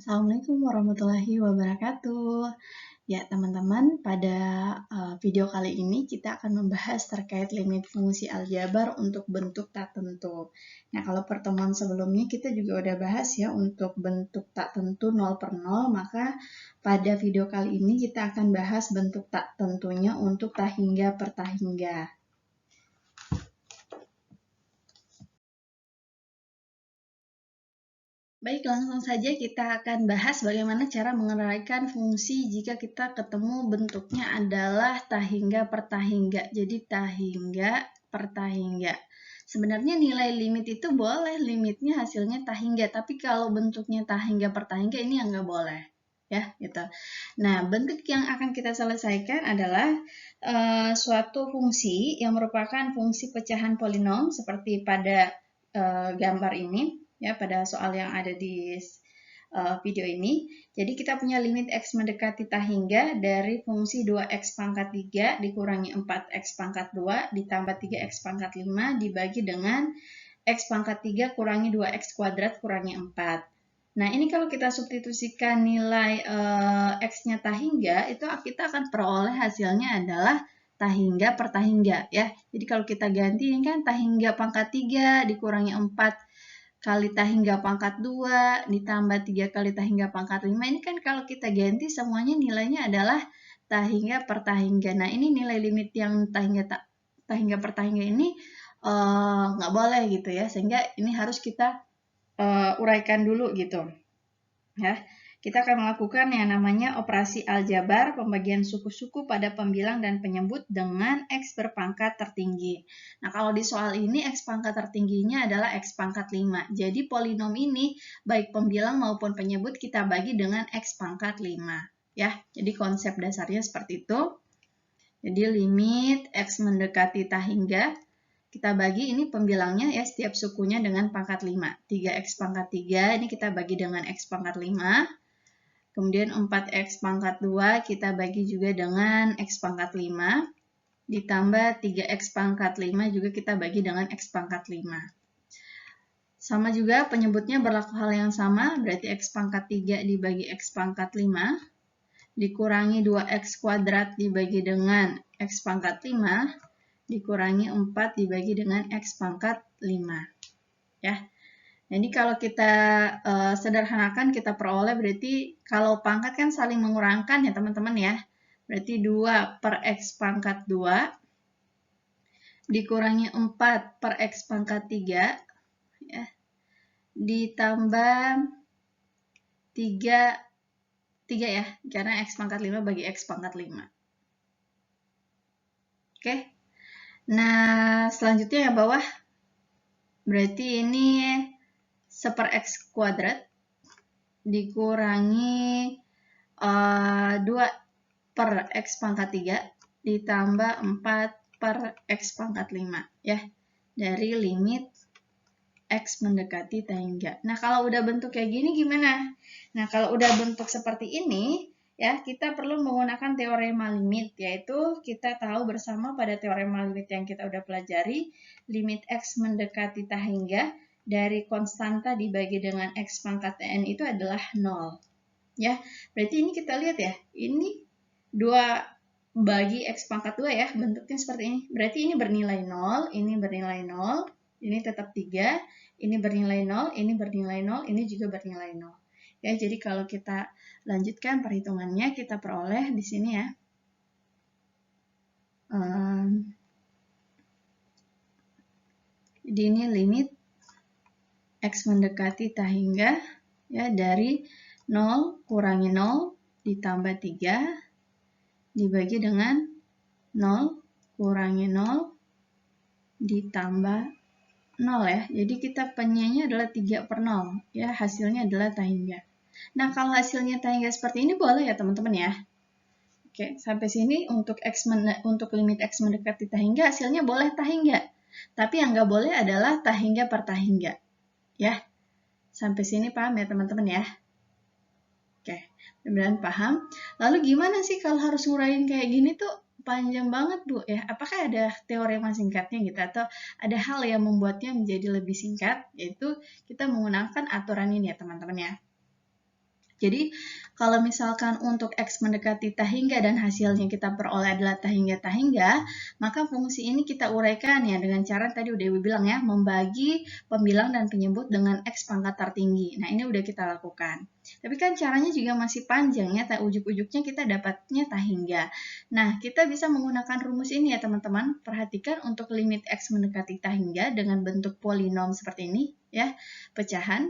Assalamualaikum warahmatullahi wabarakatuh. Ya, teman-teman, pada video kali ini kita akan membahas terkait limit fungsi aljabar untuk bentuk tak tentu. Nah, kalau pertemuan sebelumnya kita juga udah bahas ya untuk bentuk tak tentu 0/0, maka pada video kali ini kita akan bahas bentuk tak tentunya untuk tak hingga per tak hingga. Baik, langsung saja kita akan bahas bagaimana cara menguraikan fungsi jika kita ketemu bentuknya adalah tak hingga per tak hingga. Jadi tak hingga per tak hingga. Sebenarnya nilai limit itu boleh, limitnya hasilnya tak hingga, tapi kalau bentuknya tak hingga per tak hingga ini yang nggak boleh. Ya, gitu. Nah, bentuk yang akan kita selesaikan adalah suatu fungsi yang merupakan fungsi pecahan polinom seperti pada gambar ini. Ya, pada soal yang ada di video ini. Jadi kita punya limit x mendekati tak hingga dari fungsi 2x pangkat 3 dikurangi 4x pangkat 2 ditambah 3x pangkat 5 dibagi dengan x pangkat 3 kurangi 2x kuadrat kurangi 4. Nah, ini kalau kita substitusikan nilai x-nya tak hingga, itu kita akan peroleh hasilnya adalah tak hingga per tak hingga ya. Jadi kalau kita ganti ini kan tak hingga pangkat 3 dikurangi 4 kali tak hingga pangkat 2 ditambah 3 kali tak hingga pangkat 5. Ini kan kalau kita ganti semuanya nilainya adalah tak hingga per tak hingga. Nah, ini nilai limit yang tak hingga per tak hingga ini nggak boleh gitu ya. Sehingga ini harus kita uraikan dulu gitu. Ya. Kita akan melakukan yang namanya operasi aljabar pembagian suku-suku pada pembilang dan penyebut dengan x berpangkat tertinggi. Nah, kalau di soal ini x pangkat tertingginya adalah x pangkat 5. Jadi polinom ini baik pembilang maupun penyebut kita bagi dengan x pangkat 5. Ya, jadi konsep dasarnya seperti itu. Jadi limit x mendekati tak hingga kita bagi ini pembilangnya ya setiap sukunya dengan pangkat 5. 3x pangkat 3 ini kita bagi dengan x pangkat 5. Kemudian 4x pangkat 2 kita bagi juga dengan x pangkat 5. Ditambah 3x pangkat 5 juga kita bagi dengan x pangkat 5. Sama juga penyebutnya berlaku hal yang sama, berarti x pangkat 3 dibagi x pangkat 5. Dikurangi 2x kuadrat dibagi dengan x pangkat 5. Dikurangi 4 dibagi dengan x pangkat 5. Ya. Jadi kalau kita sederhanakan, kita peroleh berarti kalau pangkat kan saling mengurangkan ya teman-teman ya. Berarti 2 per x pangkat 2 dikurangi 4 per x pangkat 3 ya, ditambah 3 ya, karena x pangkat 5 bagi x pangkat 5. Oke. Nah, selanjutnya yang bawah berarti ini 1 x kuadrat dikurangi 2 per x pangkat 3 ditambah 4 per x pangkat 5 ya, dari limit x mendekati tak hingga. Nah, kalau udah bentuk kayak gini gimana? Nah, kalau udah bentuk seperti ini ya, kita perlu menggunakan teorema limit, yaitu kita tahu bersama pada teorema limit yang kita udah pelajari, limit x mendekati tak hingga dari konstanta dibagi dengan x pangkat n itu adalah 0. Ya, berarti ini kita lihat ya, ini 2 bagi x pangkat 2 ya, bentuknya seperti ini. Berarti ini bernilai 0, ini bernilai 0, ini tetap 3, ini bernilai 0, ini bernilai 0, ini juga bernilai 0. Ya, jadi kalau kita lanjutkan perhitungannya, kita peroleh di sini ya. Jadi ini limit x mendekati tak hingga ya dari 0 kurangi 0 ditambah 3 dibagi dengan 0 kurangi 0 ditambah 0 ya. Jadi kita penyanya adalah 3 per 0 ya, hasilnya adalah tak hingga. Nah, kalau hasilnya tak hingga seperti ini boleh ya teman-teman ya. Oke, sampai sini untuk limit x mendekati tak hingga hasilnya boleh tak hingga. Tapi yang nggak boleh adalah tak hingga per tak hingga. Ya. Sampai sini paham ya teman-teman ya? Oke, mudah-mudahan paham. Lalu gimana sih kalau harus nguraiin kayak gini tuh panjang banget Bu ya? Apakah ada teorema singkatnya gitu atau ada hal yang membuatnya menjadi lebih singkat, yaitu kita menggunakan aturan ini ya teman-teman ya. Jadi kalau misalkan untuk X mendekati tahingga dan hasilnya kita peroleh adalah tahingga-tahingga, maka fungsi ini kita uraikan ya dengan cara tadi udah Ibu bilang ya, membagi pembilang dan penyebut dengan X pangkat tertinggi. Nah ini udah kita lakukan. Tapi kan caranya juga masih panjang ya, ujuk-ujuknya kita dapatnya tahingga. Nah kita bisa menggunakan rumus ini ya teman-teman. Perhatikan untuk limit X mendekati tahingga dengan bentuk polinom seperti ini ya, pecahan.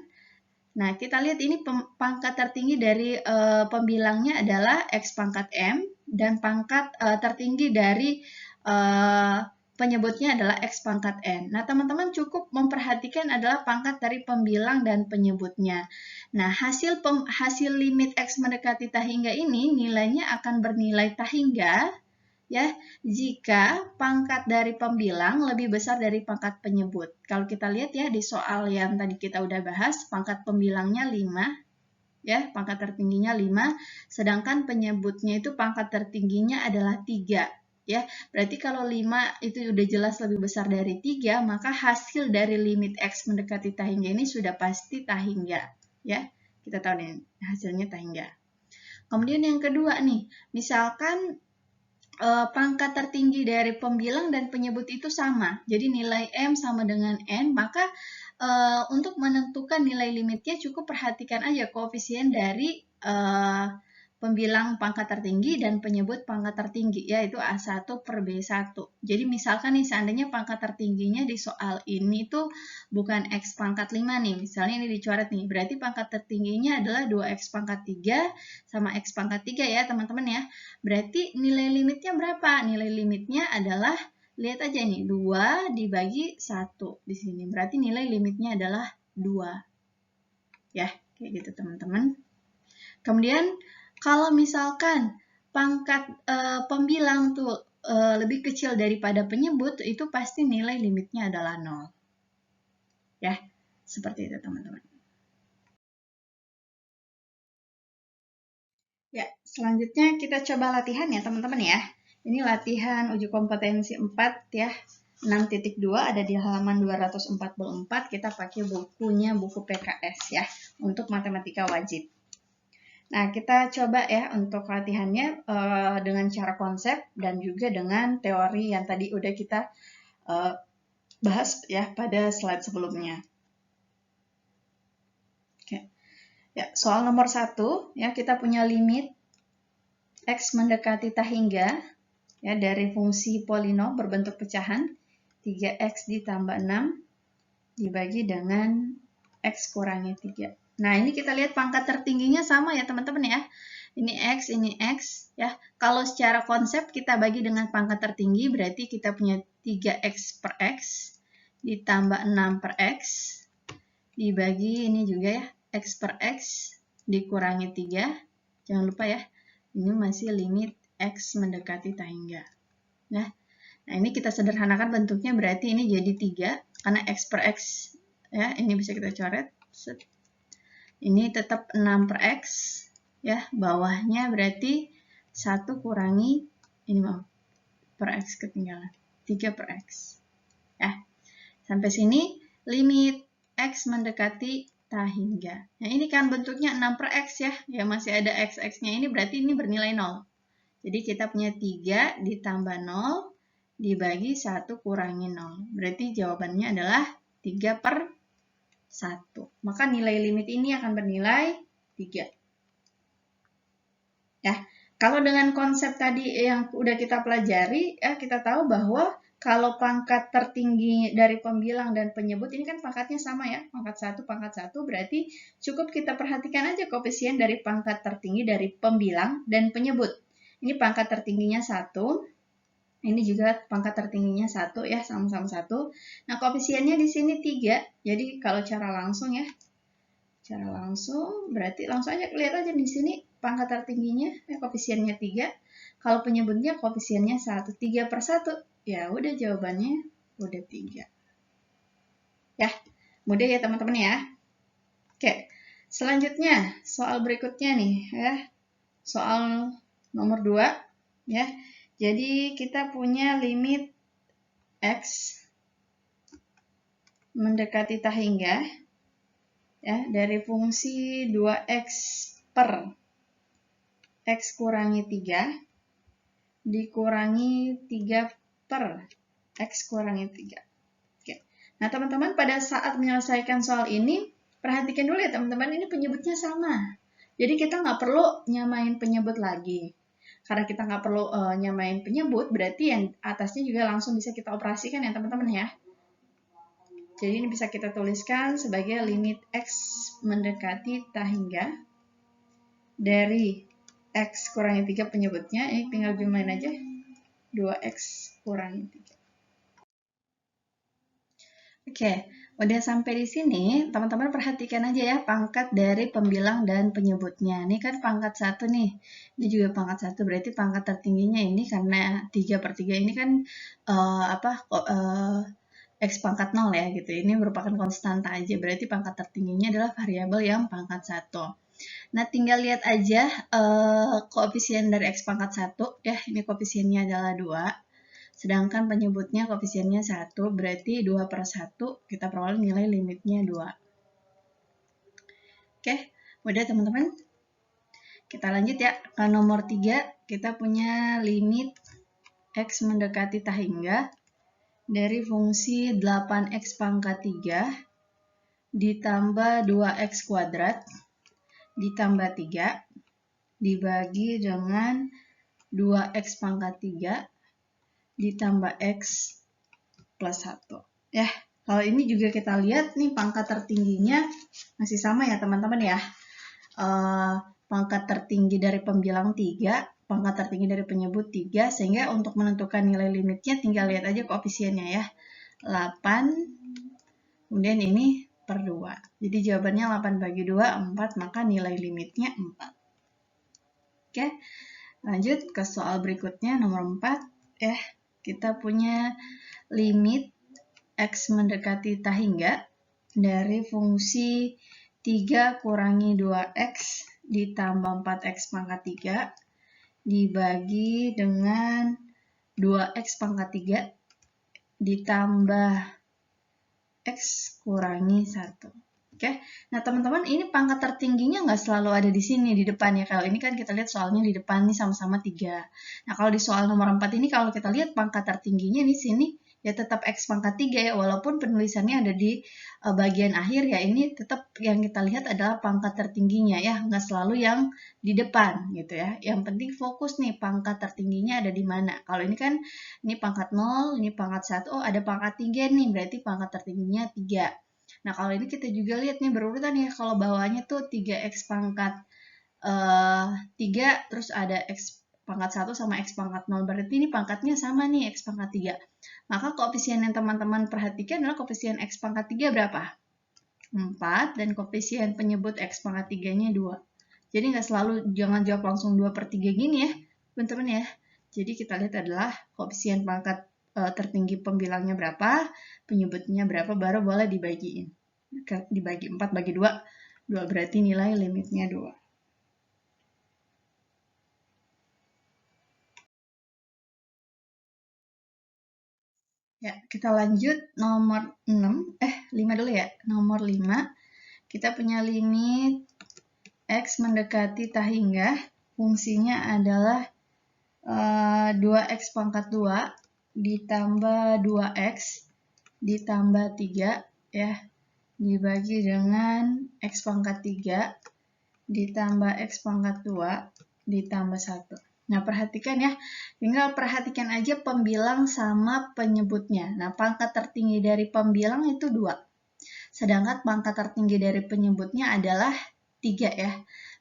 Nah, kita lihat ini pangkat tertinggi dari pembilangnya adalah X pangkat M, dan pangkat tertinggi dari penyebutnya adalah X pangkat N. Nah, teman-teman cukup memperhatikan adalah pangkat dari pembilang dan penyebutnya. Nah, hasil limit X mendekati tahingga ini nilainya akan bernilai tahingga ya, jika pangkat dari pembilang lebih besar dari pangkat penyebut. Kalau kita lihat ya di soal yang tadi kita udah bahas, pangkat pembilangnya 5, ya, pangkat tertingginya 5, sedangkan penyebutnya itu pangkat tertingginya adalah 3. Ya, berarti kalau 5 itu udah jelas lebih besar dari 3, maka hasil dari limit X mendekati tahingga ini sudah pasti tahingga. Ya, kita tahu nih hasilnya tahingga. Kemudian yang kedua nih, misalkan pangkat tertinggi dari pembilang dan penyebut itu sama. Jadi nilai M sama dengan N, maka untuk menentukan nilai limitnya cukup perhatikan aja koefisien dari pembilang pangkat tertinggi dan penyebut pangkat tertinggi, yaitu A1 per B1. Jadi misalkan nih, seandainya pangkat tertingginya di soal ini tuh bukan X pangkat 5 nih, misalnya ini dicoret nih, berarti pangkat tertingginya adalah 2X pangkat 3 sama X pangkat 3 ya teman-teman ya. Berarti nilai limitnya berapa? Nilai limitnya adalah, lihat aja nih, 2 dibagi 1 di sini. Berarti nilai limitnya adalah 2. Ya, kayak gitu teman-teman. Kemudian kalau misalkan pangkat pembilang tuh lebih kecil daripada penyebut, itu pasti nilai limitnya adalah 0. Ya, seperti itu teman-teman. Ya, selanjutnya kita coba latihan ya teman-teman ya. Ini latihan uji kompetensi 4 ya. 6.2 ada di halaman 244. Kita pakai bukunya, buku PKS ya, untuk matematika wajib. Nah, kita coba ya untuk latihannya dengan cara konsep dan juga dengan teori yang tadi udah kita bahas ya pada slide sebelumnya. Oke. Ya, soal nomor 1 ya, kita punya limit X mendekati tahingga ya dari fungsi polinom berbentuk pecahan 3X ditambah 6 dibagi dengan X kurangi 3. Nah, ini kita lihat pangkat tertingginya sama ya teman-teman ya. Ini X ya. Kalau secara konsep kita bagi dengan pangkat tertinggi, berarti kita punya 3X per X ditambah 6 per X dibagi ini juga ya, X per X dikurangi 3. Jangan lupa ya, ini masih limit X mendekati tahingga. Nah, ini kita sederhanakan bentuknya, berarti ini jadi 3 karena X per X ya, ini bisa kita coret. Ini tetap 6 per X ya, bawahnya berarti 1 kurangi ini per X ketinggalan 3 per X ya. Sampai sini limit X mendekati tahingga. Nah, ini kan bentuknya 6 per X ya, ya masih ada X-X-nya, ini berarti ini bernilai 0. Jadi kita punya 3 ditambah 0 dibagi 1 kurangi 0. Berarti jawabannya adalah 3 per 1. Maka nilai limit ini akan bernilai 3. Ya, kalau dengan konsep tadi yang udah kita pelajari, ya kita tahu bahwa kalau pangkat tertinggi dari pembilang dan penyebut ini kan pangkatnya sama ya, pangkat 1, berarti cukup kita perhatikan aja koefisien dari pangkat tertinggi dari pembilang dan penyebut. Ini pangkat tertingginya 1, ini juga pangkat tertingginya 1 ya, sama-sama 1. Nah, koefisiennya di sini 3. Jadi kalau cara langsung ya, cara langsung berarti langsung aja lihat aja di sini pangkat tertingginya ya, koefisiennya 3. Kalau penyebutnya koefisiennya 1, 3 per 1. Ya udah jawabannya udah 3. Ya, mudah ya teman-teman ya. Oke, selanjutnya soal berikutnya nih ya. Soal nomor 2 ya. Jadi kita punya limit X mendekati tahingga ya dari fungsi 2X per X kurangi 3 dikurangi 3 per X kurangi 3. Oke. Nah, teman-teman pada saat menyelesaikan soal ini, perhatikan dulu ya teman-teman, ini penyebutnya sama. Jadi kita nggak perlu nyamain penyebut lagi. Karena kita nggak perlu nyamain penyebut, berarti yang atasnya juga langsung bisa kita operasikan ya teman-teman ya. Jadi ini bisa kita tuliskan sebagai limit X mendekati tak hingga dari X kurangi 3 penyebutnya, ini tinggal jumlahin aja, 2X kurangi 3. Oke, udah sampai di sini, teman-teman perhatikan aja ya pangkat dari pembilang dan penyebutnya. Ini kan pangkat 1 nih, ini juga pangkat 1, berarti pangkat tertingginya ini karena 3/3 ini kan X pangkat 0 ya gitu. Ini merupakan konstanta aja, berarti pangkat tertingginya adalah variabel yang pangkat 1. Nah, tinggal lihat aja koefisien dari X pangkat 1, ya ini koefisiennya adalah 2. Sedangkan penyebutnya koefisiennya 1, berarti 2/1, kita peroleh nilai limitnya 2. Oke, udah teman-teman. Kita lanjut ya, ke nomor 3, kita punya limit X mendekati tak hingga dari fungsi 8X pangkat 3 ditambah 2X kuadrat ditambah 3 dibagi dengan 2X pangkat 3 ditambah X plus 1. Ya, kalau ini juga kita lihat nih pangkat tertingginya masih sama ya teman-teman ya. Pangkat tertinggi dari pembilang 3, pangkat tertinggi dari penyebut 3, sehingga untuk menentukan nilai limitnya tinggal lihat aja koefisiennya ya. 8, kemudian ini per 2. Jadi jawabannya 8 bagi 2, 4, maka nilai limitnya 4. Oke, lanjut ke soal berikutnya, nomor 4. Ya, kita punya limit X mendekati tak hingga dari fungsi 3 kurangi 2X ditambah 4X pangkat 3 dibagi dengan 2X pangkat 3 ditambah X kurangi 1. Oke, nah teman-teman ini pangkat tertingginya nggak selalu ada di sini di depan ya. Kalau ini kan kita lihat soalnya di depan nih sama-sama 3. Nah kalau di soal nomor 4 ini kalau kita lihat pangkat tertingginya di sini ya tetap X pangkat 3 ya, walaupun penulisannya ada di bagian akhir ya, ini tetap yang kita lihat adalah pangkat tertingginya ya, nggak selalu yang di depan gitu ya. Yang penting fokus nih pangkat tertingginya ada di mana. Kalau ini kan ini pangkat 0, ini pangkat 1, oh ada pangkat 3 nih, berarti pangkat tertingginya 3. Nah kalau ini kita juga lihat nih berurutan ya, kalau bawahnya tuh 3X pangkat 3, terus ada X pangkat 1 sama X pangkat 0, berarti ini pangkatnya sama nih, X pangkat 3. Maka koefisien yang teman-teman perhatikan adalah koefisien X pangkat 3 berapa? 4, dan koefisien penyebut X pangkat 3-nya 2. Jadi nggak selalu, jangan jawab langsung 2/3 gini ya, teman-teman ya. Jadi kita lihat adalah koefisien pangkat tertinggi pembilangnya berapa, penyebutnya berapa, baru boleh dibagiin. Dibagi 4 bagi 2, 2 berarti nilai limitnya 2. Ya, kita lanjut nomor 5 dulu ya. Nomor 5, kita punya limit X mendekati tak hingga, fungsinya adalah 2X pangkat 2 ditambah 2X ditambah 3 ya, dibagi dengan X pangkat 3 ditambah X pangkat 2 ditambah 1. Nah, perhatikan ya, tinggal perhatikan aja pembilang sama penyebutnya. Nah, pangkat tertinggi dari pembilang itu 2. Sedangkan pangkat tertinggi dari penyebutnya adalah 3 ya.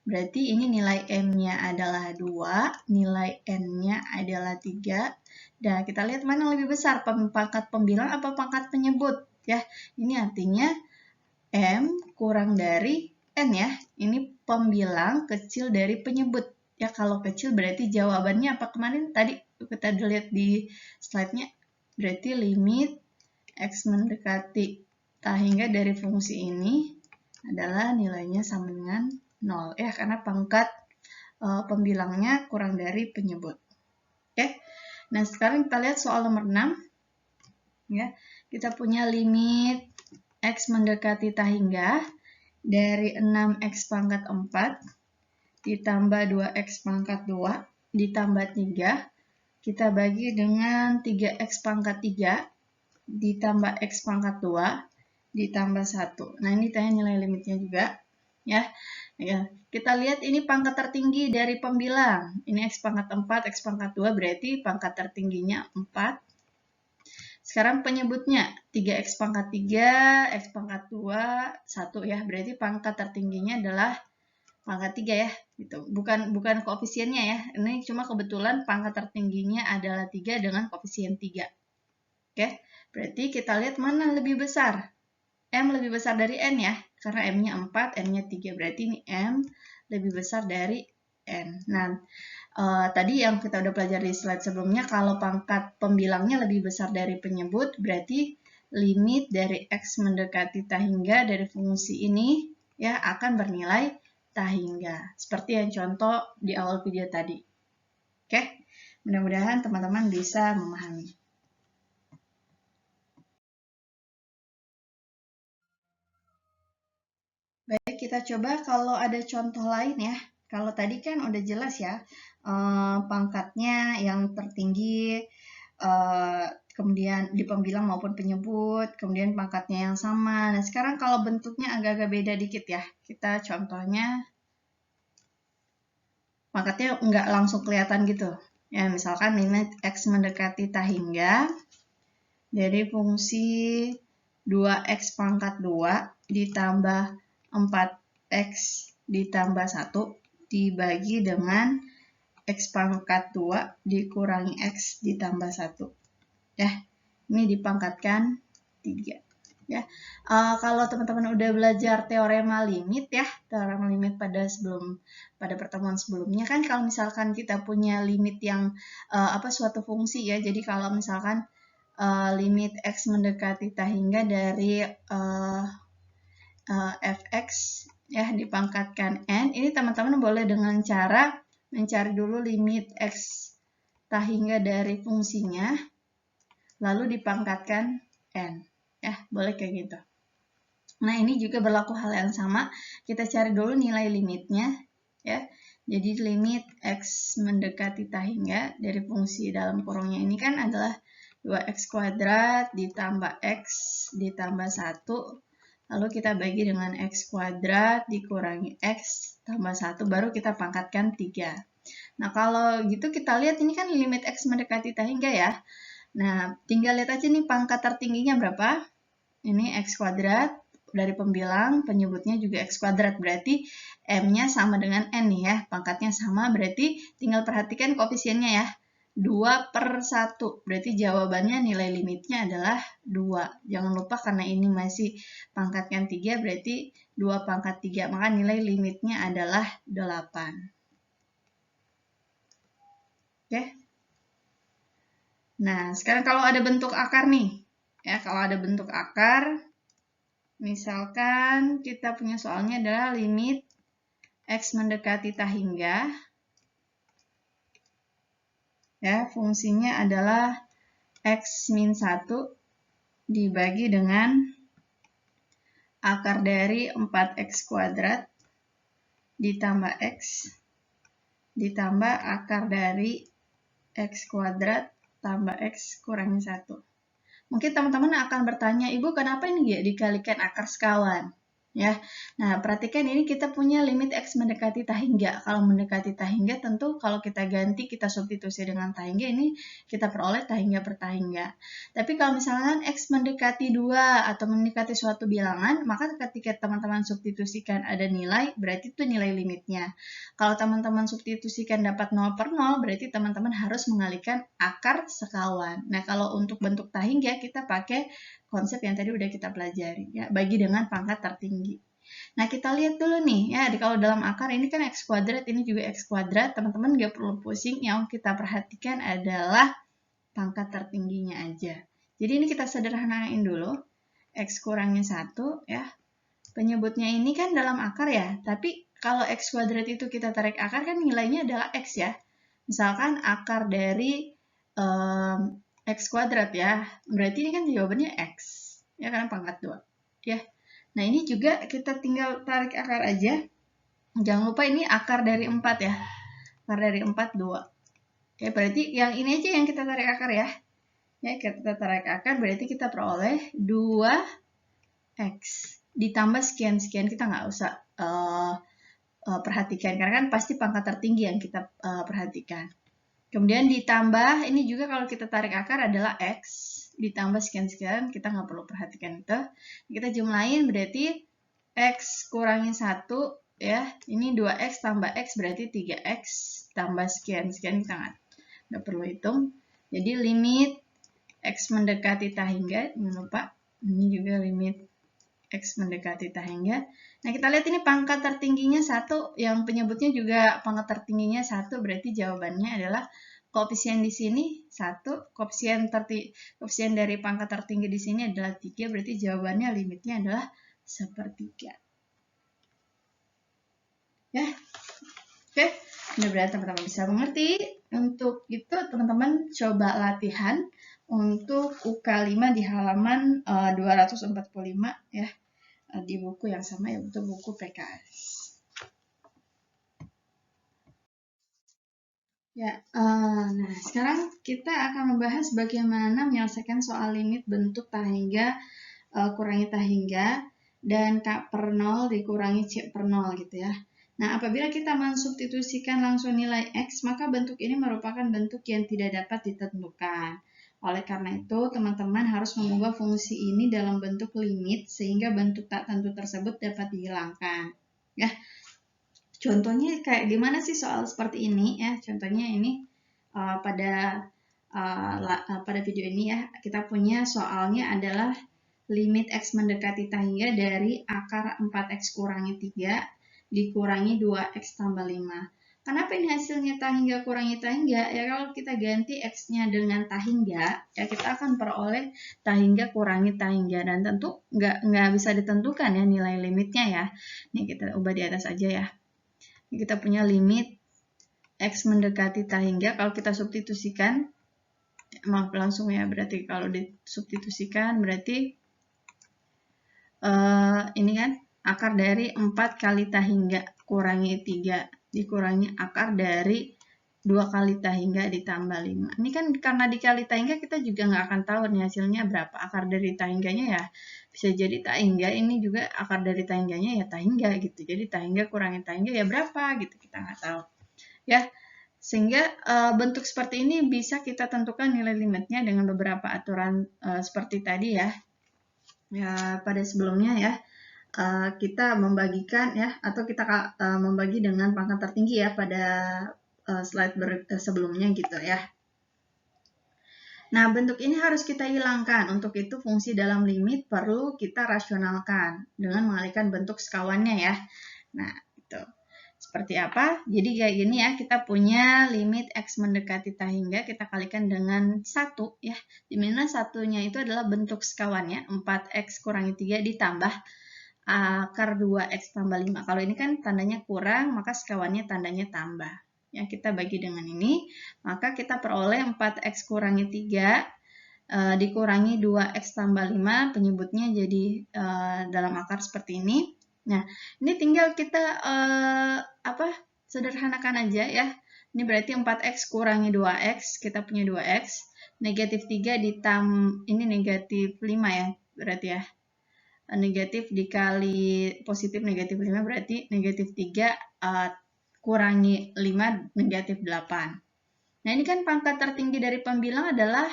Berarti ini nilai M-nya adalah 2, nilai N-nya adalah 3. Dan kita lihat mana yang lebih besar, pangkat pembilang apa pangkat penyebut ya. Ini artinya M kurang dari N ya. Ini pembilang kecil dari penyebut. Ya, kalau kecil berarti jawabannya apa kemarin tadi kita lihat di slide-nya, berarti limit X mendekati tak hingga dari fungsi ini adalah nilainya sama dengan 0 ya, karena pangkat pembilangnya kurang dari penyebut. Oke. Nah, sekarang kita lihat soal nomor 6 ya. Kita punya limit X mendekati tak hingga dari 6X pangkat 4 ditambah 2x pangkat 2 ditambah 3, kita bagi dengan 3x pangkat 3 ditambah x pangkat 2 ditambah 1. Nah, ini tanya nilai limitnya juga. Ya, kita lihat ini pangkat tertinggi dari pembilang. Ini x pangkat 4, x pangkat 2, berarti pangkat tertingginya 4. Sekarang penyebutnya 3x pangkat 3, x pangkat 2, 1 ya. Berarti pangkat tertingginya adalah pangkat 3 ya. Gitu. Bukan koefisiennya ya. Ini cuma kebetulan pangkat tertingginya adalah 3 dengan koefisien 3. Oke, berarti kita lihat mana lebih besar. M lebih besar dari N ya. Karena M-nya 4, N-nya 3. Berarti ini M lebih besar dari N. Nah, tadi yang kita udah pelajari di slide sebelumnya, kalau pangkat pembilangnya lebih besar dari penyebut, berarti limit dari X mendekati tak hingga dari fungsi ini ya akan bernilai tak hingga. Seperti yang contoh di awal video tadi. Oke, mudah-mudahan teman-teman bisa memahami. Baik, kita coba kalau ada contoh lain ya. Kalau tadi kan udah jelas ya, pangkatnya yang tertinggi, kemudian di pembilang maupun penyebut, kemudian pangkatnya yang sama. Nah, sekarang kalau bentuknya agak-agak beda dikit ya. Kita contohnya pangkatnya nggak langsung kelihatan gitu. Ya, misalkan limit X mendekati tak hingga dari fungsi 2X pangkat 2 ditambah 4X ditambah 1 dibagi dengan X pangkat 2 dikurangi X ditambah 1. Ya, ini dipangkatkan 3. Ya, kalau teman-teman udah belajar teorema limit ya, teorema limit pada pertemuan sebelumnya kan, kalau misalkan kita punya limit yang suatu fungsi ya, jadi kalau misalkan limit X mendekati tak hingga dari fx ya dipangkatkan n, ini teman-teman boleh dengan cara mencari dulu limit x tak hingga dari fungsinya, lalu dipangkatkan n. Ya, boleh kayak gitu. Nah, ini juga berlaku hal yang sama. Kita cari dulu nilai limitnya. Ya, jadi limit x mendekati tak hingga dari fungsi dalam kurungnya ini kan adalah 2x kuadrat ditambah x ditambah 1. Lalu kita bagi dengan x kuadrat dikurangi x tambah 1, baru kita pangkatkan 3. Nah, kalau gitu kita lihat ini kan limit x mendekati tak hingga ya. Nah, tinggal lihat aja nih pangkat tertingginya berapa. Ini x kuadrat dari pembilang, penyebutnya juga x kuadrat. Berarti m-nya sama dengan n nih ya. Pangkatnya sama, berarti tinggal perhatikan koefisiennya ya. 2/1. Berarti jawabannya nilai limitnya adalah 2. Jangan lupa karena ini masih pangkatkan 3, berarti 2 pangkat 3. Maka nilai limitnya adalah 8. Oke. Nah, sekarang kalau ada bentuk akar nih. Ya, kalau ada bentuk akar, misalkan kita punya soalnya adalah limit X mendekati tak hingga. Ya, fungsinya adalah X min 1 dibagi dengan akar dari 4x kuadrat ditambah x ditambah akar dari x kuadrat tambah x kurangi 1. Mungkin teman-teman akan bertanya, Ibu kenapa ini nggak dikalikan akar sekawan? Ya, nah perhatikan ini kita punya limit X mendekati tak hingga. Kalau mendekati tak hingga tentu kalau kita ganti, kita substitusi dengan tak hingga, ini kita peroleh tak hingga per tak hingga. Tapi kalau misalkan X mendekati 2 atau mendekati suatu bilangan, maka ketika teman-teman substitusikan ada nilai, berarti itu nilai limitnya. Kalau teman-teman substitusikan dapat 0/0, berarti teman-teman harus mengalihkan akar sekawan. Nah, kalau untuk bentuk tak hingga, kita pakai konsep yang tadi udah kita pelajari ya, bagi dengan pangkat tertinggi. Nah, kita lihat dulu nih ya, kalau dalam akar ini kan x kuadrat, ini juga x kuadrat, teman-teman nggak perlu pusing, yang kita perhatikan adalah pangkat tertingginya aja. Jadi ini kita sederhanain dulu, x kurangi 1 ya, penyebutnya ini kan dalam akar ya, tapi kalau x kuadrat itu kita tarik akar kan nilainya adalah x ya. Misalkan akar dari X kuadrat ya, berarti ini kan jawabannya X, ya kan pangkat 2. Ya. Nah, ini juga kita tinggal tarik akar aja. Jangan lupa ini akar dari 4 ya. Akar dari 4, 2. Ya, berarti yang ini aja yang kita tarik akar ya. Ya, kita tarik akar berarti kita peroleh 2x ditambah sekian-sekian. Kita nggak usah perhatikan, karena kan pasti pangkat tertinggi yang kita perhatikan. Kemudian ditambah, ini juga kalau kita tarik akar adalah x, ditambah sekian-sekian, kita nggak perlu perhatikan itu. Kita jumlahin berarti x kurangi 1, ya, ini 2x tambah x berarti 3x tambah sekian-sekian, kita nggak perlu hitung. Jadi limit x mendekati tak hingga, jangan lupa, ini juga limit x mendekati tak hingga. Nah, kita lihat ini pangkat tertingginya 1, yang penyebutnya juga pangkat tertingginya 1, berarti jawabannya adalah koefisien di sini 1, koefisien dari pangkat tertinggi di sini adalah 3, berarti jawabannya limitnya adalah 1/3. Ya, oke, mudah-mudahan teman-teman bisa mengerti. Untuk itu teman-teman coba latihan untuk UK 5 di halaman 245 ya, di buku yang sama, yaitu buku PKS. Ya, nah sekarang kita akan membahas bagaimana menyelesaikan soal limit bentuk tak hingga kurangi tak hingga dan K per 0 dikurangi C per 0 gitu ya. Nah, apabila kita mensubstitusikan langsung nilai X, maka bentuk ini merupakan bentuk yang tidak dapat ditentukan. Oleh karena itu, teman-teman harus mengubah fungsi ini dalam bentuk limit sehingga bentuk tak tentu tersebut dapat dihilangkan. Ya, contohnya kayak gimana sih soal seperti ini ya? Contohnya ini pada video ini ya, kita punya soalnya adalah limit x mendekati tak hingga dari akar 4x kurangi 3 dikurangi 2x tambah 5. Kenapa ini hasilnya tak hingga kurangi tak hingga? Ya kalau kita ganti x-nya dengan tak hingga, ya kita akan peroleh tak hingga kurangi tak hingga. Dan tentu nggak bisa ditentukan ya nilai limitnya ya. Ini kita ubah di atas aja ya. Ini kita punya limit x mendekati tak hingga. Kalau kita substitusikan, maaf langsung ya, berarti kalau disubstitusikan berarti ini kan akar dari 4 kali tak hingga kurangi 3 dikurangi akar dari 2 kali tak hingga ditambah 5. Ini kan karena dikali tak hingga kita juga nggak akan tahu nih hasilnya berapa. Akar dari tak hingganya ya bisa jadi tak hingga, ini juga akar dari tak hingganya ya tak hingga gitu. Jadi tak hingga kurangi tak hingga ya berapa gitu, kita nggak tahu. Ya, sehingga bentuk seperti ini bisa kita tentukan nilai limitnya dengan beberapa aturan seperti tadi ya. Ya, pada sebelumnya ya. Kita membagikan ya, atau kita membagi dengan pangkat tertinggi ya pada slide sebelumnya gitu ya. Nah, bentuk ini harus kita hilangkan. Untuk itu fungsi dalam limit perlu kita rasionalkan dengan mengalihkan bentuk sekawannya ya. Nah, itu seperti apa? Jadi kayak gini ya, kita punya limit x mendekati tak hingga, kita kalikan dengan 1 ya. Dimana satunya itu adalah bentuk sekawannya, 4x kurangi 3 ditambah akar 2x tambah 5. Kalau ini kan tandanya kurang, maka sekawannya tandanya tambah. Ya, kita bagi dengan ini, maka kita peroleh 4x kurangi 3 dikurangi 2x tambah 5, penyebutnya jadi dalam akar seperti ini. Nah, ini tinggal kita sederhanakan aja ya. Ini berarti 4x kurangi 2x, kita punya 2x. Negatif 3 ini negatif 5 ya, berarti ya. Negatif dikali positif negatif 5 berarti negatif 3 kurangi 5 negatif 8. Nah, ini kan pangkat tertinggi dari pembilang adalah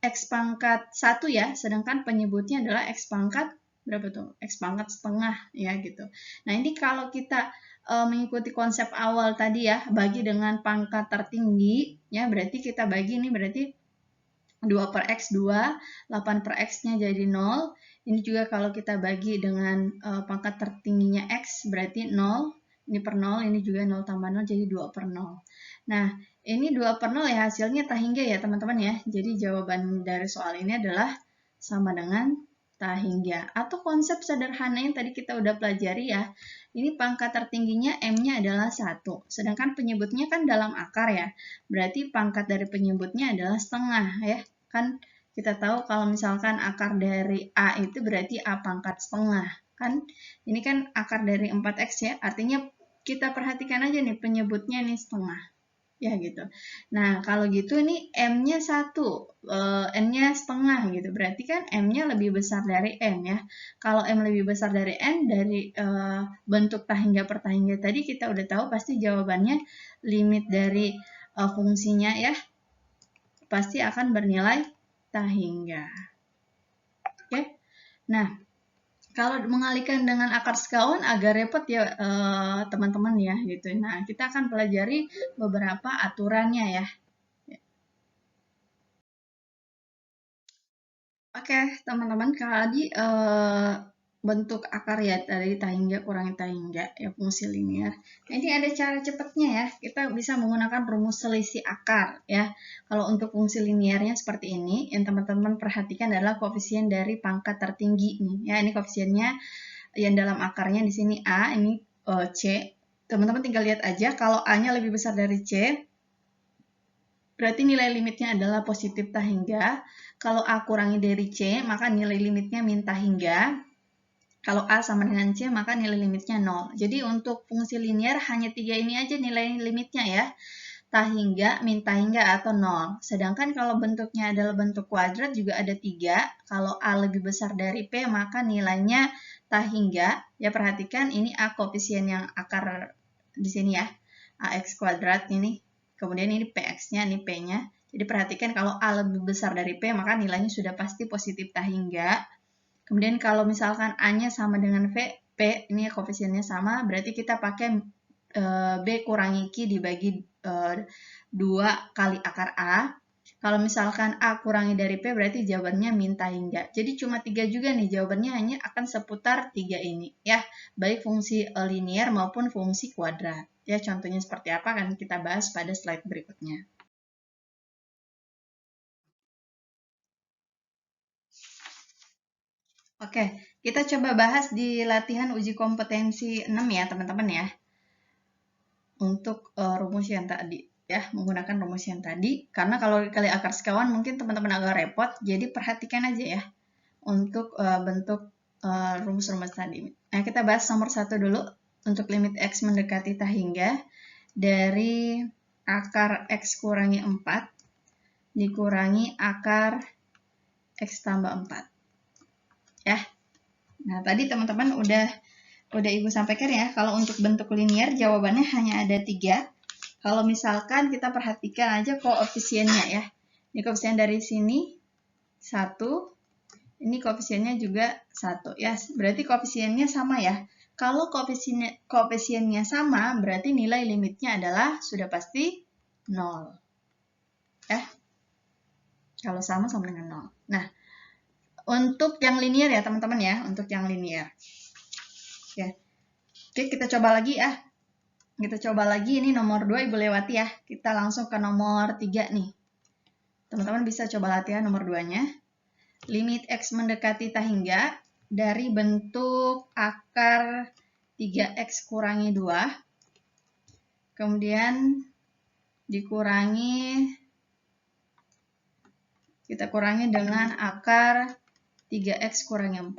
x pangkat 1 ya, sedangkan penyebutnya adalah x pangkat berapa tuh? X pangkat setengah ya gitu. Nah, ini kalau kita mengikuti konsep awal tadi ya, bagi dengan pangkat tertinggi ya, berarti kita bagi ini berarti 2 per X 2, 8 per X-nya jadi 0. Ini juga kalau kita bagi dengan pangkat tertingginya X berarti 0. Ini per 0, ini juga 0 tambah 0 jadi 2 per 0. Nah, ini 2 per 0 ya hasilnya tak hingga ya teman-teman ya. Jadi jawaban dari soal ini adalah sama dengan tak hingga. Atau konsep sederhana yang tadi kita udah pelajari ya. Ini pangkat tertingginya M-nya adalah 1. Sedangkan penyebutnya kan dalam akar ya. Berarti pangkat dari penyebutnya adalah setengah ya. Kan kita tahu kalau misalkan akar dari A itu berarti A pangkat setengah. Kan ini kan akar dari 4x ya, artinya kita perhatikan aja nih penyebutnya nih setengah. Ya gitu. Nah, kalau gitu ini M-nya 1, N-nya setengah gitu. Berarti kan M-nya lebih besar dari N ya. Kalau M lebih besar dari N, dari bentuk tahingga per tahingga tadi kita udah tahu pasti jawabannya limit dari fungsinya ya. Pasti akan bernilai tahingga. Oke. Nah, kalau mengalihkan dengan akar sekawan agak repot ya teman-teman ya gitu. Nah, kita akan pelajari beberapa aturannya ya. Oke, teman-teman, tadi bentuk akar ya dari tahingga kurangi tahingga ya fungsi linear. Nah, ini ada cara cepatnya ya. Kita bisa menggunakan rumus selisih akar ya. Kalau untuk fungsi linearnya seperti ini, yang teman-teman perhatikan adalah koefisien dari pangkat tertinggi nih. Ya, ini koefisiennya yang dalam akarnya di sini A, ini C. Teman-teman tinggal lihat aja kalau A-nya lebih besar dari C, berarti nilai limitnya adalah positif tahingga. Kalau A kurangi dari C, maka nilai limitnya min tahingga. Kalau A sama dengan C, maka nilai limitnya 0. Jadi untuk fungsi linear hanya 3 ini aja nilai limitnya ya. Tahingga, min tahingga, atau 0. Sedangkan kalau bentuknya adalah bentuk kuadrat juga ada 3. Kalau A lebih besar dari P, maka nilainya tahingga. Ya perhatikan ini A koefisien yang akar di sini ya. AX kuadrat ini. Kemudian ini PX-nya, ini P-nya. Jadi perhatikan kalau A lebih besar dari P, maka nilainya sudah pasti positif tahingga. Kemudian kalau misalkan A-nya sama dengan P, ini koefisiennya sama, berarti kita pakai B kurangi Q dibagi 2 kali akar A. Kalau misalkan A kurangi dari P, berarti jawabannya min tahingga. Jadi cuma 3 juga nih, jawabannya hanya akan seputar 3 ini. Ya, baik fungsi linear maupun fungsi kuadrat. Ya, contohnya seperti apa akan kita bahas pada slide berikutnya. Oke, kita coba bahas di latihan uji kompetensi 6 ya, teman-teman ya. Untuk rumus yang tadi ya, menggunakan rumus yang tadi. Karena kalau kali akar sekawan mungkin teman-teman agak repot, jadi perhatikan aja ya untuk bentuk rumus-rumus tadi. Nah, kita bahas nomor 1 dulu. Untuk limit X mendekati tahingga dari akar X kurangi 4 dikurangi akar X tambah 4. Ya. Nah, tadi teman-teman udah Ibu sampaikan ya, kalau untuk bentuk linear jawabannya hanya ada 3. Kalau misalkan kita perhatikan aja koefisiennya ya. Ini koefisien dari sini 1, ini koefisiennya juga 1 ya. Berarti koefisiennya sama ya. Kalau koefisiennya sama, berarti nilai limitnya adalah sudah pasti 0. Ya. Kalau sama dengan 0. Nah, untuk yang linear ya teman-teman ya, untuk yang linear. Ya. Oke, kita coba lagi ya. Kita coba lagi, ini nomor 2 Ibu lewati ya. Kita langsung ke nomor 3 nih. Teman-teman bisa coba latihan nomor 2-nya. Limit X mendekati tahingga dari bentuk akar 3X kurangi 2. Kemudian kita kurangi dengan akar 3X kurangi 4.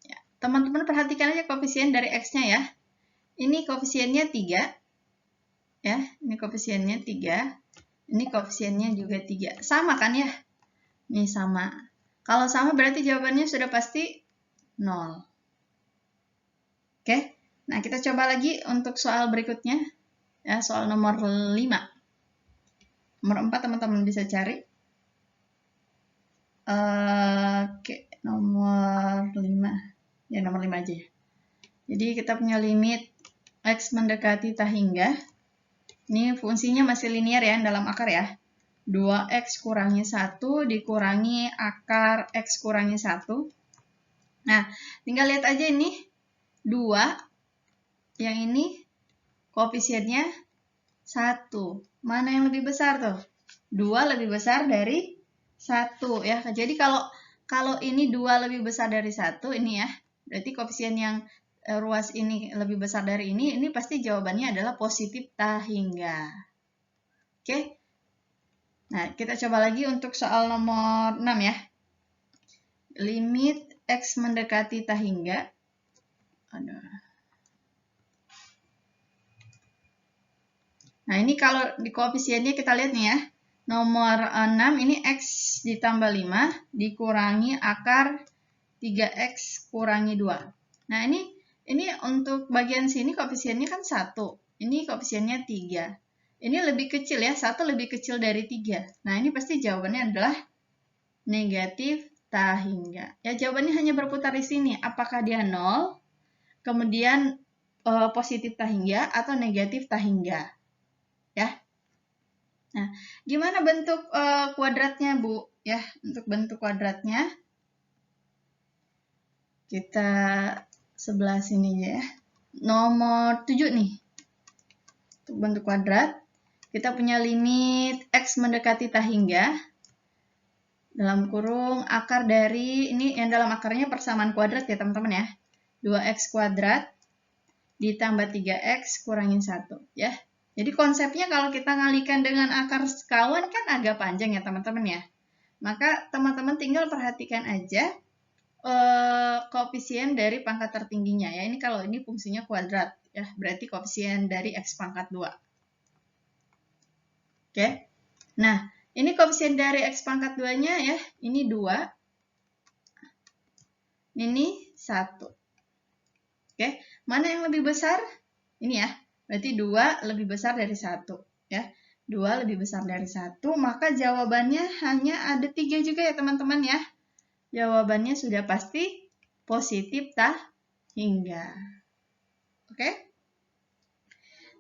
Ya. Teman-teman perhatikan aja koefisien dari X-nya ya. Ini koefisiennya 3. Ya, ini koefisiennya 3. Ini koefisiennya juga 3. Sama kan ya? Ini sama. Kalau sama berarti jawabannya sudah pasti 0. Oke. Nah, kita coba lagi untuk soal berikutnya. Ya, soal nomor 5. Nomor 4 teman-teman bisa cari. Oke, nomor 5. Ya, nomor 5 aja ya. Jadi kita punya limit X mendekati tahingga. Ini fungsinya masih linear ya, dalam akar ya. 2X kurangi 1 dikurangi akar X kurangi 1. Nah, tinggal lihat aja ini. 2. Yang ini koefisiennya 1. Mana yang lebih besar tuh? 2 lebih besar dari 1 ya. Jadi kalau ini 2 lebih besar dari 1 ini ya. Berarti koefisien yang ruas ini lebih besar dari ini pasti jawabannya adalah positif tahingga. Oke. Nah, kita coba lagi untuk soal nomor 6 ya. Limit X mendekati tahingga Aduh. Nah, ini kalau di koefisiennya kita lihat nih ya. Nomor 6 ini X ditambah 5 dikurangi akar 3X kurangi 2. Nah, ini untuk bagian sini koefisiennya kan 1. Ini koefisiennya 3. Ini lebih kecil ya, 1 lebih kecil dari 3. Nah, ini pasti jawabannya adalah negatif tak hingga. Ya, jawabannya hanya berputar di sini. Apakah dia 0, kemudian positif tak hingga, atau negatif tak hingga. Ya. Nah, gimana bentuk kuadratnya, Bu? Ya, untuk bentuk kuadratnya kita sebelah sini ya. Nomor 7 nih. Untuk bentuk kuadrat, kita punya limit X mendekati tak hingga dalam kurung akar dari, ini yang dalam akarnya persamaan kuadrat ya teman-teman ya. 2X kuadrat ditambah 3X kurangin 1 ya. Jadi konsepnya kalau kita ngalikan dengan akar sekawan kan agak panjang ya teman-teman ya. Maka teman-teman tinggal perhatikan aja koefisien dari pangkat tertingginya ya. Ini kalau ini fungsinya kuadrat ya, berarti koefisien dari X pangkat 2. Oke. Nah, ini koefisien dari X pangkat 2-nya ya. Ini 2. Ini 1. Oke. Mana yang lebih besar? Ini ya. Berarti 2 lebih besar dari 1. Ya. 2 lebih besar dari 1. Maka jawabannya hanya ada 3 juga ya teman-teman ya. Jawabannya sudah pasti positif tak hingga. Oke.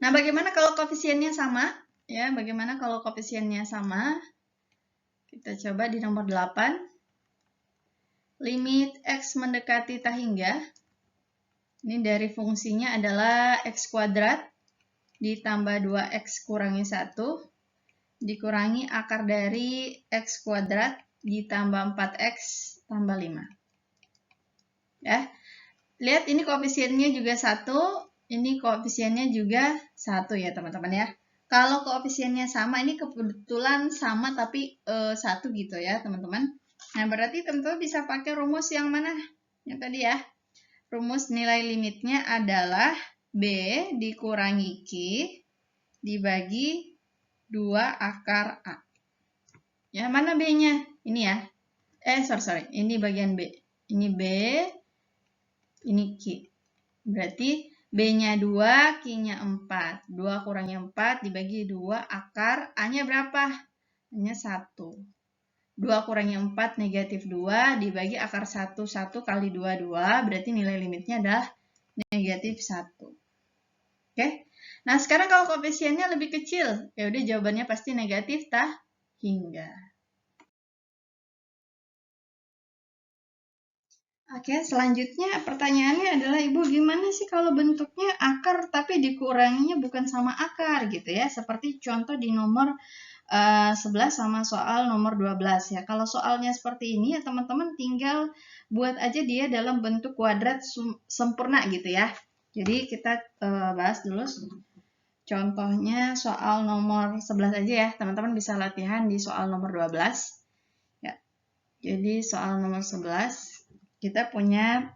Nah, bagaimana kalau koefisiennya sama? Ya, bagaimana kalau koefisiennya sama? Kita coba di nomor 8. Limit X mendekati tak hingga. Ini dari fungsinya adalah X kuadrat ditambah 2X kurangi 1 dikurangi akar dari X kuadrat ditambah 4X tambah 5. Ya. Lihat ini koefisiennya juga 1, ini koefisiennya juga 1 ya teman-teman ya. Kalau koefisiennya sama, ini kebetulan sama tapi 1 gitu ya teman-teman. Nah, berarti tentu bisa pakai rumus yang mana? Yang tadi ya. Rumus nilai limitnya adalah B dikurangi Q dibagi 2 akar A. Ya, mana B-nya? Ini ya. Sorry. Ini bagian B. Ini B, ini Q. Berarti B-nya 2, Q-nya 4. 2 kurangi 4 dibagi 2 akar A-nya berapa? A-nya 1. 2 kurangi 4 negatif 2 dibagi akar 1. 1 kali 2, 2. Berarti nilai limitnya adalah negatif 1. Oke. Nah, sekarang kalau koefisiennya lebih kecil, ya udah jawabannya pasti negatif tak hingga. Oke, selanjutnya pertanyaannya adalah, Ibu, gimana sih kalau bentuknya akar tapi dikuranginya bukan sama akar gitu ya? Seperti contoh di nomor 11 sama soal nomor 12 ya. Kalau soalnya seperti ini ya teman-teman tinggal buat aja dia dalam bentuk kuadrat sempurna gitu ya. Jadi kita bahas dulu contohnya soal nomor 11 aja ya. Teman-teman bisa latihan di soal nomor 12. Ya. Jadi soal nomor 11 kita punya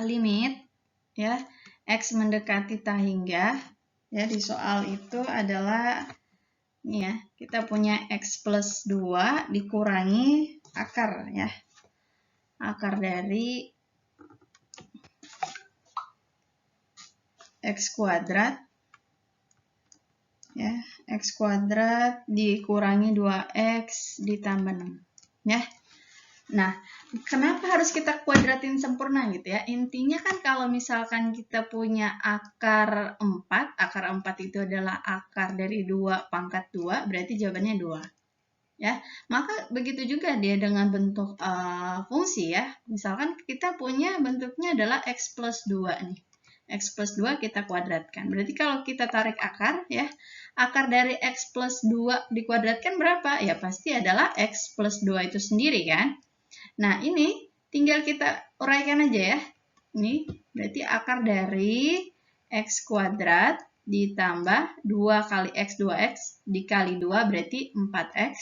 limit ya X mendekati tak hingga ya. Di soal itu adalah ini ya, kita punya X plus 2 dikurangi akar ya. Akar dari X kuadrat ya, X kuadrat dikurangi 2X ditambah 6 ya. Nah, kenapa harus kita kuadratin sempurna gitu ya? Intinya kan kalau misalkan kita punya akar 4, akar 4 itu adalah akar dari 2 pangkat 2, berarti jawabannya 2. Ya, maka begitu juga dia dengan bentuk fungsi ya. Misalkan kita punya bentuknya adalah X plus 2 nih. X plus 2 kita kuadratkan. Berarti kalau kita tarik akar ya, akar dari X plus 2 dikuadratkan berapa? Ya pasti adalah X plus 2 itu sendiri kan. Nah, ini tinggal kita uraikan aja ya. Ini berarti akar dari X kuadrat ditambah 2 kali X 2X dikali 2 berarti 4X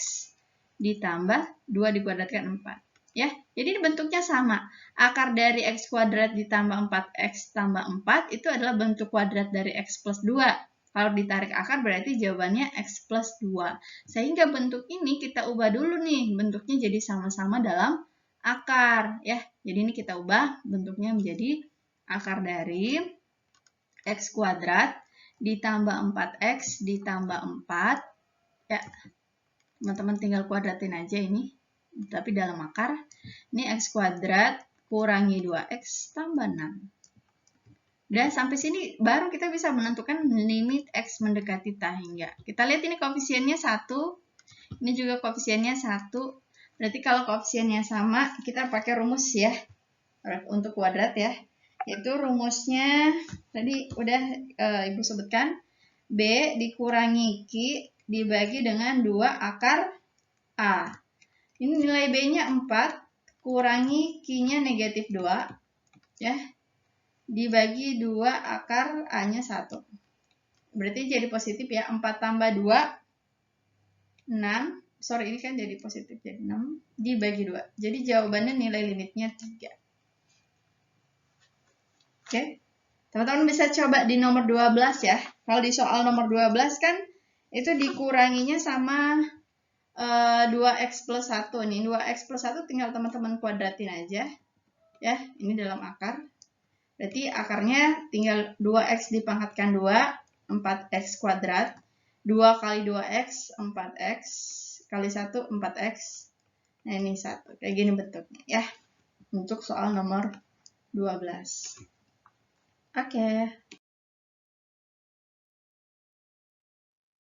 ditambah 2 dikuadratkan 4. ya. Jadi ini bentuknya sama. Akar dari X kuadrat ditambah 4X tambah 4 itu adalah bentuk kuadrat dari X plus 2. Kalau ditarik akar berarti jawabannya X plus 2. Sehingga bentuk ini kita ubah dulu nih. Bentuknya jadi sama-sama dalam akar, ya. Jadi ini kita ubah bentuknya menjadi akar dari X kuadrat ditambah 4X ditambah 4, ya. Teman-teman tinggal kuadratin aja ini, tapi dalam akar. Ini X kuadrat kurangi 2X tambah 6. Dan sampai sini baru kita bisa menentukan limit X mendekati tak hingga. Kita lihat ini koefisiennya 1, ini juga koefisiennya 1. Berarti kalau koefisiennya sama, kita pakai rumus ya, untuk kuadrat ya. Yaitu rumusnya, tadi udah Ibu sebutkan, B dikurangi Q dibagi dengan 2 akar A. Ini nilai B-nya 4, kurangi Q-nya negatif 2, ya, dibagi 2 akar A-nya 1. Berarti jadi positif ya, 4 tambah 2, 6. Sorry, ini kan jadi positif, jadi 6, dibagi 2. Jadi jawabannya nilai limitnya 3. Oke, teman-teman bisa coba di nomor 12 ya. Kalau di soal nomor 12 kan, itu dikuranginya sama 2X plus 1 nih. 2X plus 1 tinggal teman-teman kuadratin aja. Ya, ini dalam akar. Berarti akarnya tinggal 2X dipangkatkan 2, 4X kuadrat. 2 kali 2X, 4X. Kali 1, 4X. Nah, ini 1. Kayak gini bentuknya ya. Untuk soal nomor 12. Oke.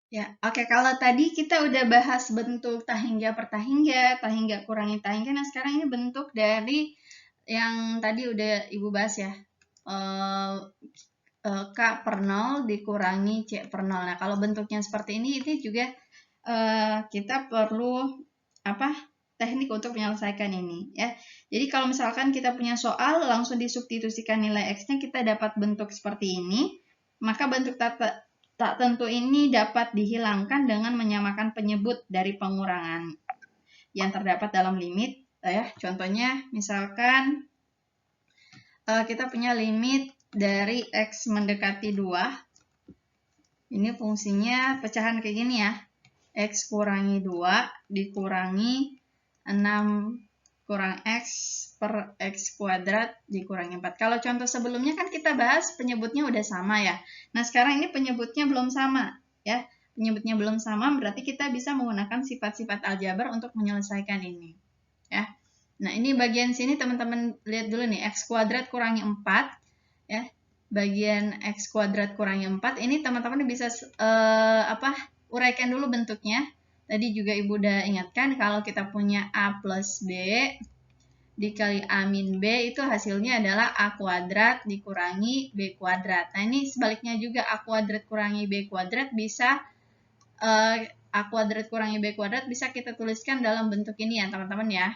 Ya, oke. Kalau tadi kita udah bahas bentuk tahingga per tahingga kurangi tahingga. Nah, sekarang ini bentuk dari yang tadi udah Ibu bahas ya. K per 0 dikurangi C per 0. Nah, kalau bentuknya seperti ini juga kita perlu teknik untuk menyelesaikan ini ya. Jadi kalau misalkan kita punya soal langsung disubstitusikan nilai X-nya, kita dapat bentuk seperti ini, maka bentuk tak tentu ini dapat dihilangkan dengan menyamakan penyebut dari pengurangan yang terdapat dalam limit ya. Contohnya misalkan kita punya limit dari X mendekati 2. Ini fungsinya pecahan kayak gini ya. X kurangi 2 dikurangi 6 kurang X per X kuadrat dikurangi 4. Kalau contoh sebelumnya kan kita bahas penyebutnya udah sama ya. Nah, sekarang ini penyebutnya belum sama ya. Penyebutnya belum sama berarti kita bisa menggunakan sifat-sifat aljabar untuk menyelesaikan ini ya. Nah, ini bagian sini teman-teman lihat dulu nih, X kuadrat kurangi 4 ya. Bagian X kuadrat kurangi 4 ini teman-teman bisa uraikan dulu bentuknya. Tadi juga Ibu udah ingatkan kalau kita punya A plus B dikali A min B itu hasilnya adalah A kuadrat dikurangi B kuadrat. Nah, ini sebaliknya juga, A kuadrat kurangi B kuadrat bisa A kuadrat kurangi B kuadrat bisa kita tuliskan dalam bentuk ini ya teman-teman ya.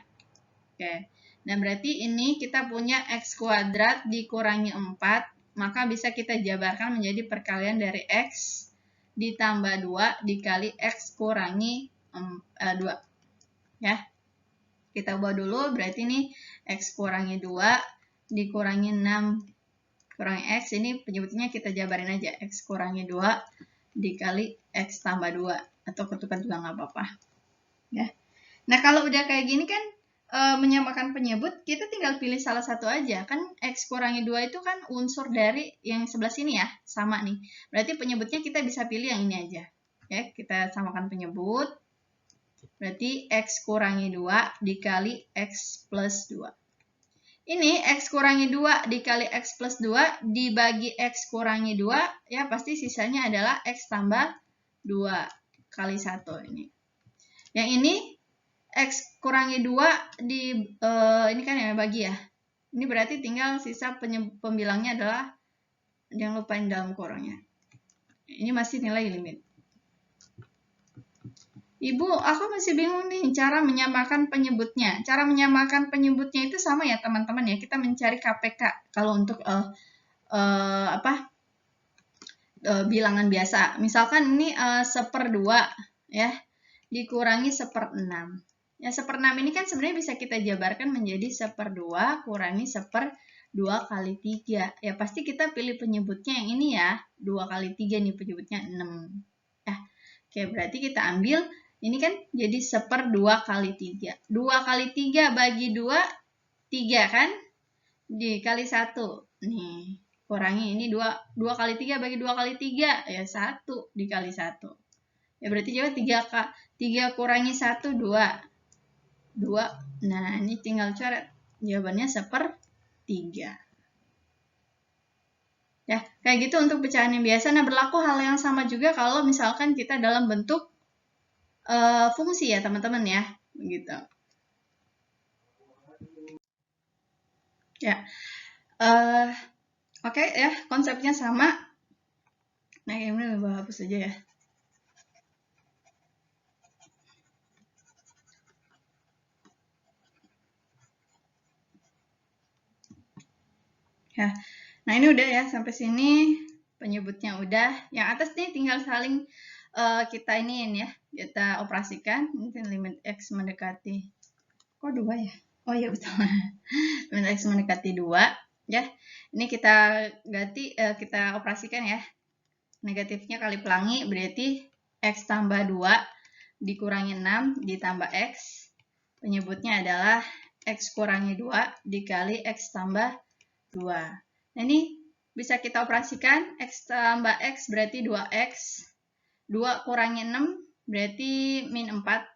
Oke. Nah, berarti ini kita punya X kuadrat dikurangi 4, maka bisa kita jabarkan menjadi perkalian dari X ditambah 2 dikali X kurangi 2 ya. Kita ubah dulu, berarti ini X kurangi 2 dikurangi 6 kurangi X, ini penyebutnya kita jabarin aja, X kurangi 2 dikali X tambah 2, atau ketukan juga nggak apa-apa ya. Nah, kalau udah kayak gini kan menyamakan penyebut, kita tinggal pilih salah satu aja. Kan X kurangi 2 itu kan unsur dari yang sebelah sini ya, sama nih. Berarti penyebutnya kita bisa pilih yang ini aja. Ya, kita samakan penyebut. Berarti X kurangi 2 dikali X plus 2. Ini X kurangi 2 dikali X plus 2 dibagi X kurangi 2, ya pasti sisanya adalah X tambah 2 kali 1 ini. Yang ini X kurangi 2 ini kan ya bagi ya. Ini berarti tinggal sisa pembilangnya adalah, jangan lupain dalam kurangnya. Ini masih nilai limit. Ibu, aku masih bingung nih cara menyamakan penyebutnya. Cara menyamakan penyebutnya itu sama ya teman-teman ya. Kita mencari KPK kalau untuk bilangan biasa. Misalkan ini 1/2 ya dikurangi 1/6. Ya, 1/6 ini kan sebenarnya bisa kita jabarkan menjadi 1/2 kurangi 1/2 kali 3. Ya, pasti kita pilih penyebutnya yang ini ya. 2 kali 3 nih penyebutnya 6. Oke, berarti kita ambil, ini kan jadi 1/2 kali 3. 2 kali 3 bagi 2, 3 kan? Dikali 1. Nih, kurangi ini 2 kali 3 bagi 2 kali 3, ya 1 dikali 1. Ya berarti jawab 3 kurangi 1, 2. 2. Nah, ini tinggal coret. Jawabannya 1/3. Ya, kayak gitu untuk pecahan yang biasa. Nah, berlaku hal yang sama juga kalau misalkan kita dalam bentuk fungsi ya, teman-teman ya. Begitu. Ya. Oke ya, konsepnya sama. Nah, ini gue hapus aja ya. Ya. Nah, ini udah ya, sampai sini penyebutnya udah. Yang atas nih tinggal saling kita iniin ya, kita operasikan. Mungkin limit X mendekati, kok 2 ya? Oh iya betul. Limit X mendekati 2 ya. Ini kita ganti, kita operasikan ya. Negatifnya kali pelangi berarti X tambah 2 dikurangi 6 ditambah X. Penyebutnya adalah X kurangi 2 dikali X tambah 2. Nah, ini bisa kita operasikan. X tambah X berarti 2X. 2 kurangi 6 berarti min 4.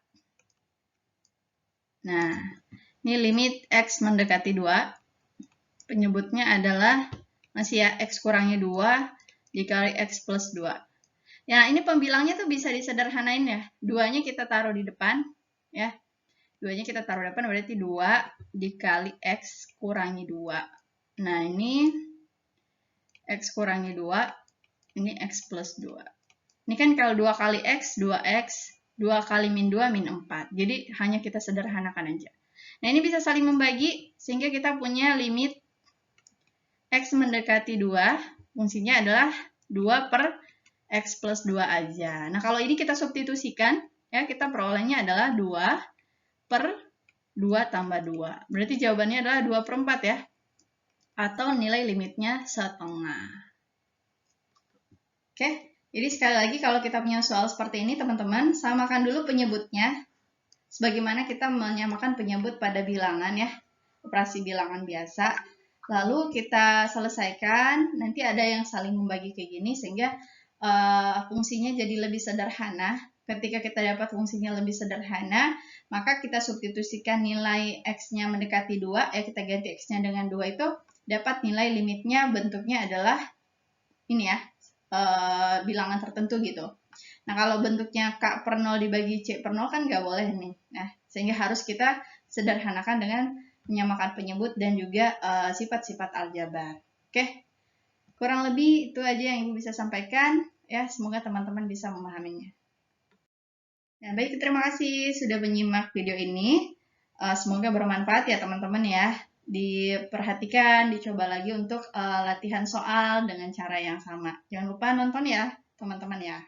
Nah, ini limit X mendekati 2. Penyebutnya adalah masih ya X kurangi 2 dikali X plus 2. Ya, ini pembilangnya tuh bisa disederhanain ya. 2-nya kita taruh di depan. Ya, 2-nya kita taruh di depan berarti 2 dikali X kurangi 2. Nah, ini X kurangi 2. Ini X plus 2. Ini kan kalau 2 kali X, 2X. 2 kali min 2, min 4. Jadi, hanya kita sederhanakan aja. Nah, ini bisa saling membagi, sehingga kita punya limit X mendekati 2. Fungsinya adalah 2 per X plus 2 aja. Nah, kalau ini kita substitusikan, ya kita perolehnya adalah 2 per 2 tambah 2. Berarti jawabannya adalah 2/4 ya. Atau nilai limitnya 1/2. Oke, jadi sekali lagi kalau kita punya soal seperti ini, teman-teman, samakan dulu penyebutnya. Sebagaimana kita menyamakan penyebut pada bilangan ya. Operasi bilangan biasa. Lalu kita selesaikan, nanti ada yang saling membagi kayak gini, sehingga fungsinya jadi lebih sederhana. Ketika kita dapat fungsinya lebih sederhana, maka kita substitusikan nilai X-nya mendekati 2, ya kita ganti X-nya dengan 2 itu, dapat nilai limitnya bentuknya adalah ini ya, bilangan tertentu gitu. Nah, kalau bentuknya K per 0 dibagi C per 0 kan nggak boleh nih. Nah, sehingga harus kita sederhanakan dengan menyamakan penyebut dan juga sifat-sifat aljabar. Oke, kurang lebih itu aja yang Ibu bisa sampaikan. Ya, semoga teman-teman bisa memahaminya. Nah, baik, terima kasih sudah menyimak video ini. Semoga bermanfaat ya teman-teman ya. Diperhatikan, dicoba lagi untuk latihan soal dengan cara yang sama. Jangan lupa nonton ya teman-teman ya.